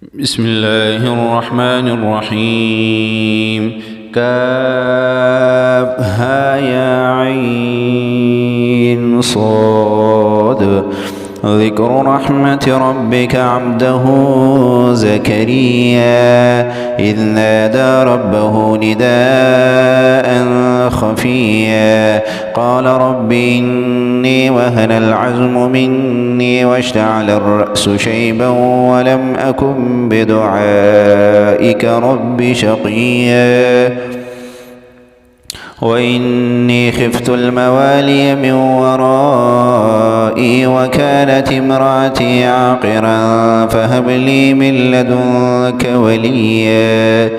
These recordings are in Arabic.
بسم الله الرحمن الرحيم. كافها يا عين صاد. ذكر رحمة ربك عبده زكريا إذ نادى ربه نداء خفيا قال رب إني وهن العزم مني واشتعل الرأس شيبا ولم أكن بدعائك رب شقيا وإني خفت الموالي من ورائي وكانت امرأتي عاقرا فهب لي من لدنك وليا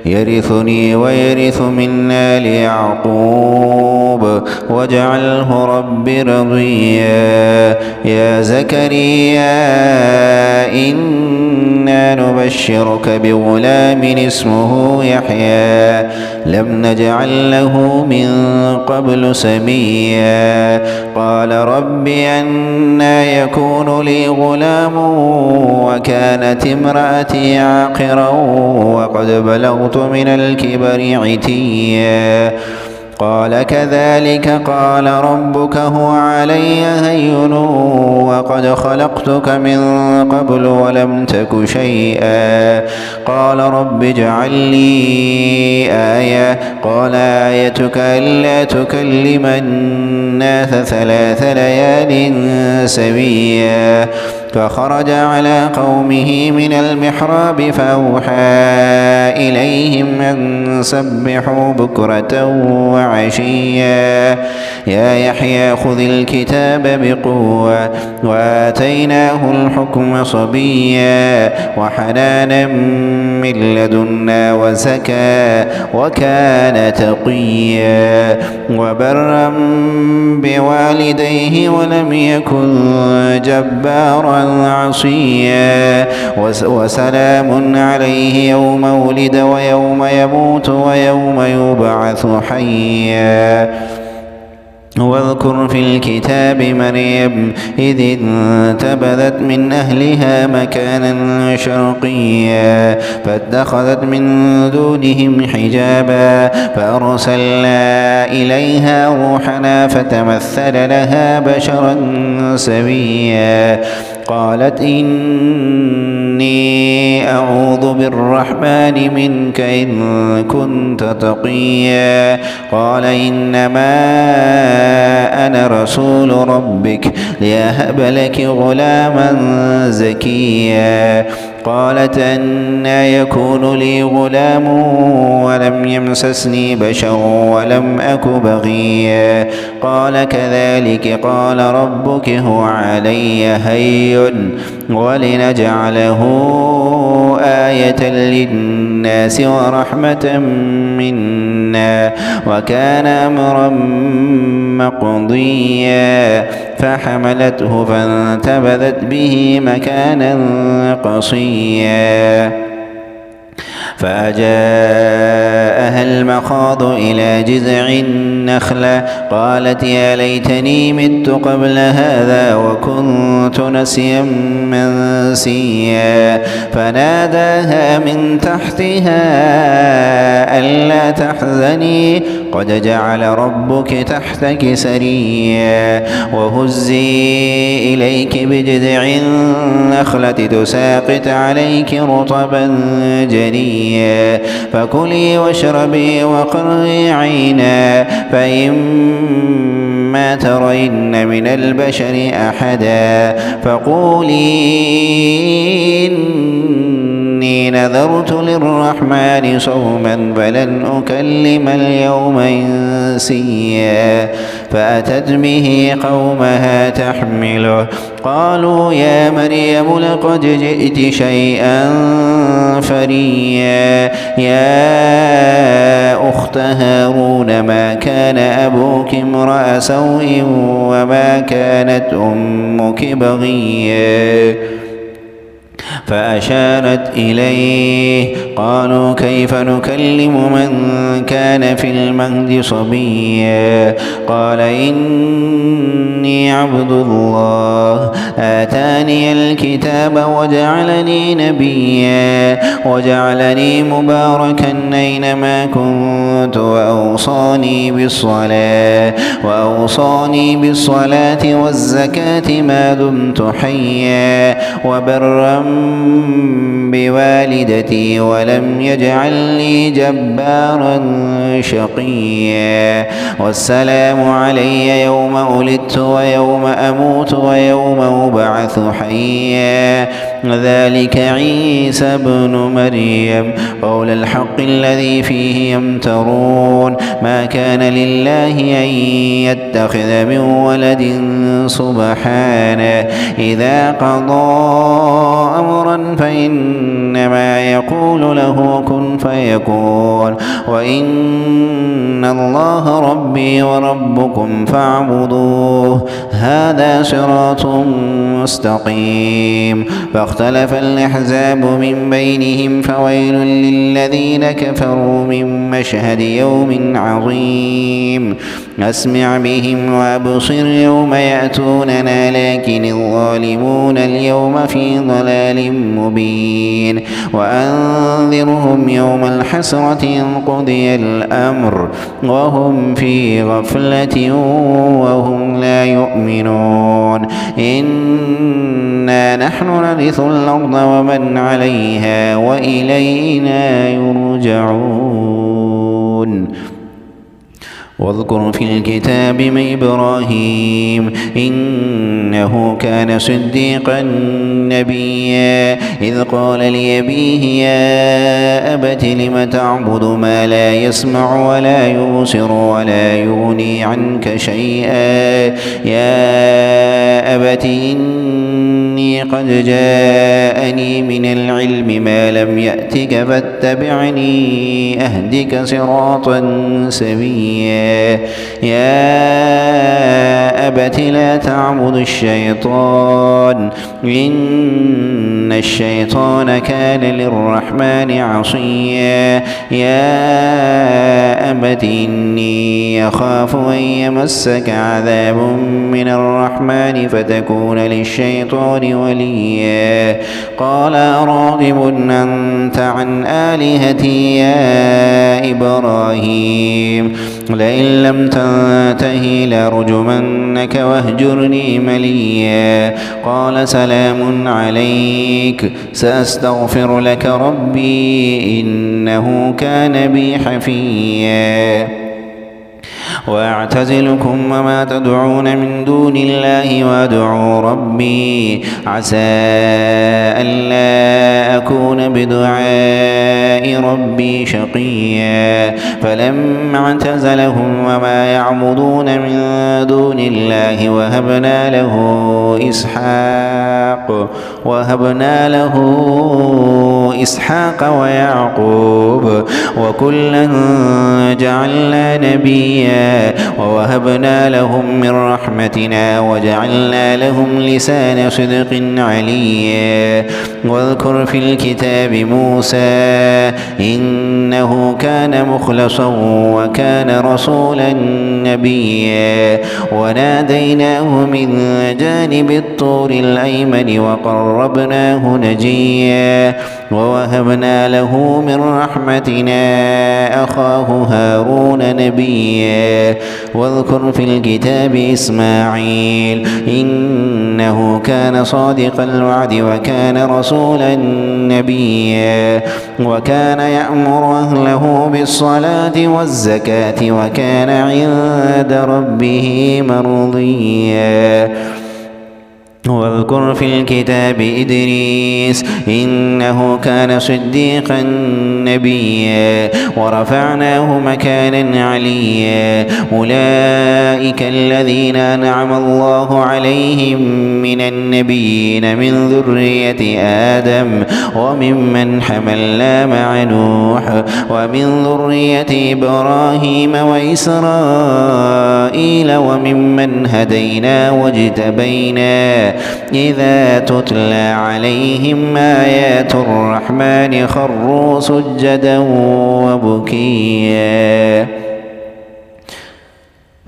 يرثني ويرث من آل يعقوب واجعله رب رضيا. يا زكريا إنا نبشرك بغلام اسمه يحيى لم نجعل له من قبل سميا قال رب أنى يكون لي غلام وكانت امرأتي عاقرا وقد بلغت من الكبر عتيا قال كذلك قال ربك هو علي هين وقد خلقتك من قبل ولم تك شيئا قال رب اجعل لي آية قال آيتك ألا تكلم الناس 3 ليال سويا فخرج على قومه من المحراب فأوحى إليهم أن سبحوا بكرة وعشيا يا يحيى خذ الكتاب بقوة وآتيناه الحكم صبيا وحنانا من لدنا وزكى وكان تقيا وبرا بوالديه ولم يكن جبارا عصيا وسلام عليه يوم ولد ويوم يموت ويوم يبعث حيا واذكر في الكتاب مريم إذ انتبذت من أهلها مكانا شرقيا فاتخذت من دونهم حجابا فأرسلنا إليها روحنا فتمثل لها بشرا سويا قالت إني أعوذ بالرحمن منك إن كنت تقيا قال إنما أنا رسول ربك لأهب لك غلاما زكيا قالت أنى يكون لي غلام ولم يمسسني بشر ولم أك بغيا قال كذلك قال ربك هو علي هين ولنجعله آية للناس ورحمة منا وكان أمرا مقضيا فحملته فانتبذت به مكانا قصيا فأجاءها المخاض إلى جذع النخلة قالت يا ليتني مت قبل هذا وكنت نسيا منسيا فناداها من تحتها ألا تحزني قد جعل ربك تحتك سريا وهزي إليك بجذع النخلة تساقط عليك رطبا جنيا فكلي واشربي وقري عينا فإما ترين من البشر أحدا فقولي إني نذرت للرحمن صوما فلن أكلم اليوم إنسيا فأتت به قومها تحمله قالوا يا مريم لقد جئت شيئا فريا يا أخت هارون ما كان أبوك امرأ سوء وما كانت أمك بغيا فأشارت إليه. قالوا كيف نكلم من كان في المهد صبيا؟ قال إني عبد الله آتاني الكتاب وجعلني نبيا وجعلني مباركا أينما كنت وأوصاني بالصلاة والزكاة ما دمت حيا وبرا بوالدتي ولم يجعلني جبارا شقيا والسلام علي يوم ولدت ويوم أموت ويوم أبعث حيا ذلك عيسى ابن مريم قول الحق الذي فيه يمترون ما كان لله أن يتخذ من ولد سبحانه إذا قضى أمرا فإنما يقول له كن فيكون وإن الله ربي وربكم فاعبدوه هذا صراط مستقيم. فاختلف الأحزاب من بينهم فويل للذين كفروا من مشهد يوم عظيم. أسمع بهم وأبصر يوم يأتوننا لكن الظالمون اليوم في ضلال مبين. وأنذرهم يوم الحسرة إذ قضي الأمر وهم في غفلة وهم لا يؤمنون. إنا نحن نرث الأرض ومن عليها وإلينا يرجعون. واذكر في الكتاب من إبراهيم إنه كان صديقا نبيا إذ قال لأبيه يا أبت لم تعبد ما لا يسمع ولا يبصر ولا يغني عنك شيئا يا أبت إني قد جاءني من العلم ما لم يأتك فاتبعني أهدك صراطا سويا يا أبت لا تعبد الشيطان إن الشيطان كان للرحمن عصيا يا أبت إني أخاف أن يمسك عذاب من الرحمن فتكون للشيطان وليا قال راغب أنت عن آلهتي يا إبراهيم لئن لم تنته لأرجمنك واهجرني مليا قال سلام عليك سأستغفر لك ربي إنه كان بي حفيا وأعتزلكم وما تدعون من دون الله وأدعو ربي عسى ألا أكون بدعاء ربي شقيا فلما اعتزلهم وما يعبدون من دون الله وهبنا له إسحاق ويعقوب وكلا جعلنا نبيا ووهبنا لهم من رحمتنا وجعلنا لهم لسان صدق عليا واذكر في الكتاب موسى إنه كان مخلصا وكان رسولا نبيا وناديناه من جانب الطور الأيمن وقربناه نجيا ووهبنا له من رحمتنا أخاه هارون نبيا واذكر في الكتاب إسماعيل إنه كان صادق الوعد وكان رسولا نبيا وكان يأمر أهله بالصلاة والزكاة وكان عند ربه مرضيا واذكر في الكتاب إدريس إنه كان صديقا نبيا ورفعناه مكانا عليا أولئك الذين أنعم الله عليهم من النبيين من ذرية آدم وممن حملنا مع نوح ومن ذرية إبراهيم وإسرائيل وممن هدينا واجتبينا إذا تتلى عليهم آيات الرحمن خروا سجدا وبكيا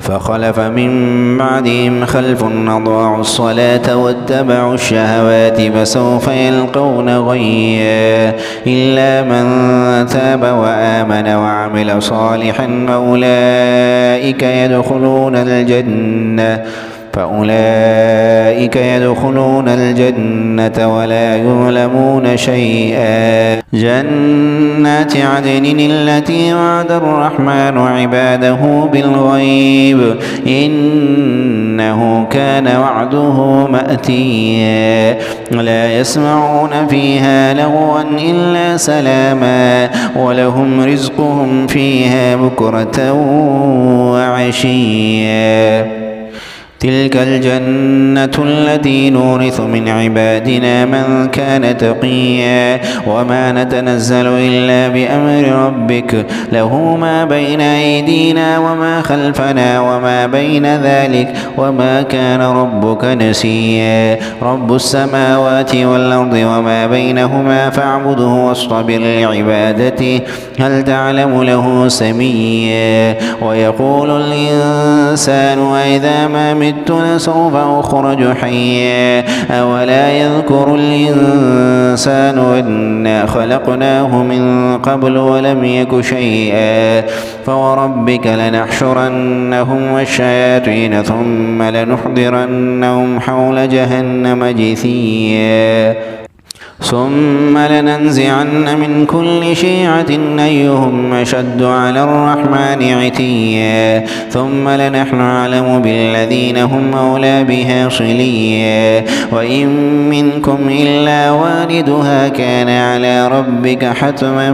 فخلف من بعدهم خلف أضاعوا الصلاة واتبعوا الشهوات فسوف يلقون غيا إلا من تاب وآمن وعمل صالحا فأولئك يدخلون الجنة ولا يظلمون شيئا جنات عدن التي وعد الرحمن عباده بالغيب إنه كان وعده مأتيا لا يسمعون فيها لغوا إلا سلاما ولهم رزقهم فيها بكرة وعشيا تلك الجنة التي نورث من عبادنا من كان تقيا وما نتنزل إلا بأمر ربك له ما بين أيدينا وما خلفنا وما بين ذلك وما كان ربك نسيا رب السماوات والأرض وما بينهما فاعبده واصطبر لعبادته هل تعلم له سميا ويقول الإنسان وإذا ما مت لسوف أخرج حيا أولا يذكر الإنسان أنا خلقناه من قبل ولم يك شيئا فوربك لنحشرنهم والشياطين ثم لنحضرنهم حول جهنم جثيا ثم لننزعن من كل شيعة أيهم أشد على الرحمن عتيا ثم لنحن أعلم بالذين هم أولى بها صليا وإن منكم إلا واردها كان على ربك حتما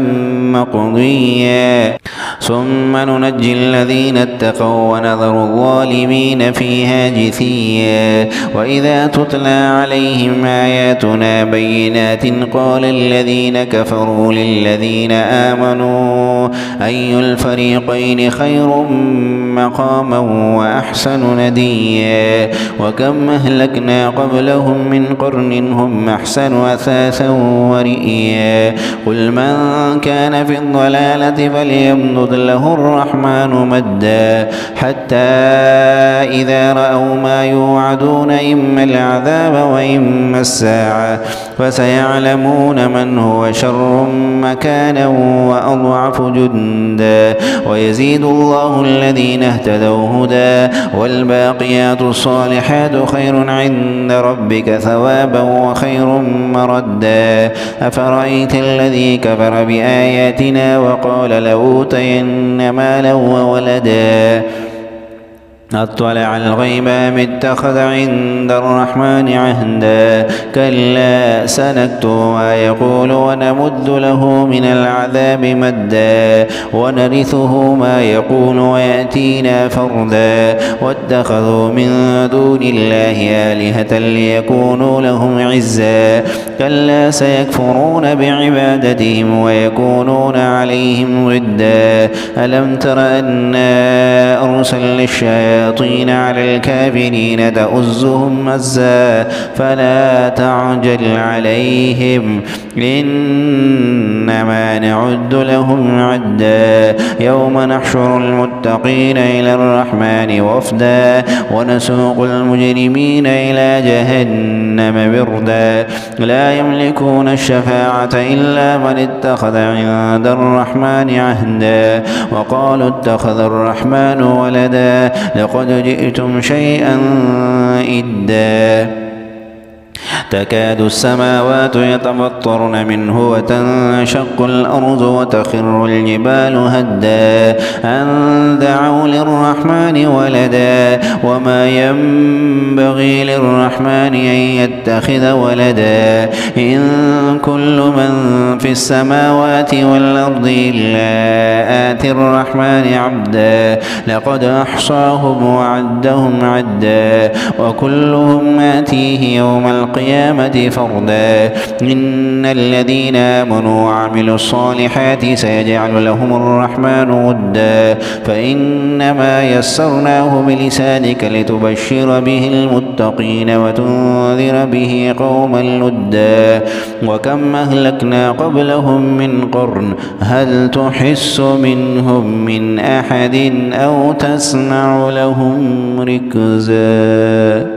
مقضيا ثم ننجي الذين اتقوا ونذر الظالمين فيها جثيا وإذا تتلى عليهم آياتنا بينات قال الذين كفروا للذين آمنوا أي الفريقين خير مقاما وأحسن نديا وكم أهلكنا قبلهم من قرن هم أحسن أثاثا ورئيا قل من كان في الضلالة فليمدد له الرحمن مدا حتى إذا رأوا ما يوعدون إما العذاب وإما الساعة فسيعلمون من هو شر مكانا وأضعف جندا ويزيد الله الذين اهتدوا هدى والباقيات الصالحات خير عند ربك ثوابا وخير مردا أفرأيت الذي كفر بآياتنا وقال لأوتين مالا وولدا أطلع الغيب أم اتخذ عند الرحمن عهدا كلا سنكتب ما يقول ونمد له من العذاب مدا ونرثه ما يقول ويأتينا فردا واتخذوا من دون الله آلهة ليكونوا لهم عزا كلا سيكفرون بعبادتهم ويكونون عليهم ضدا ألم تر أنا أرسلنا الشياطين على الكافرين تؤزهم مزا فلا تعجل عليهم إنما نعد لهم عدا يوم نحشر المتقين إلى الرحمن وفدا ونسوق المجرمين إلى جهنم بردا لا يملكون الشفاعة إلا من اتخذ عند الرحمن عهدا وقالوا اتخذ الرحمن ولدا لقد جئتم شيئا إدا تكاد السماوات يتفطرن منه وتنشق الأرض وتخر الجبال هدا أن دعوا للرحمن ولدا وما ينبغي للرحمن أن يتخذ ولدا إن كل من في السماوات والأرض إلا آتي الرحمن عبدا لقد أحصاهم وعدهم عدا وكلهم آتيه يوم القيامة فردا إن الذين آمنوا وعملوا الصالحات سيجعل لهم الرحمن ودا فإنما يسرناه بلسانك لتبشر به المتقين وتنذر به قوما لدا وكم أهلكنا قبلهم من قرن هل تحس منهم من أحد أو تسمع لهم ركزا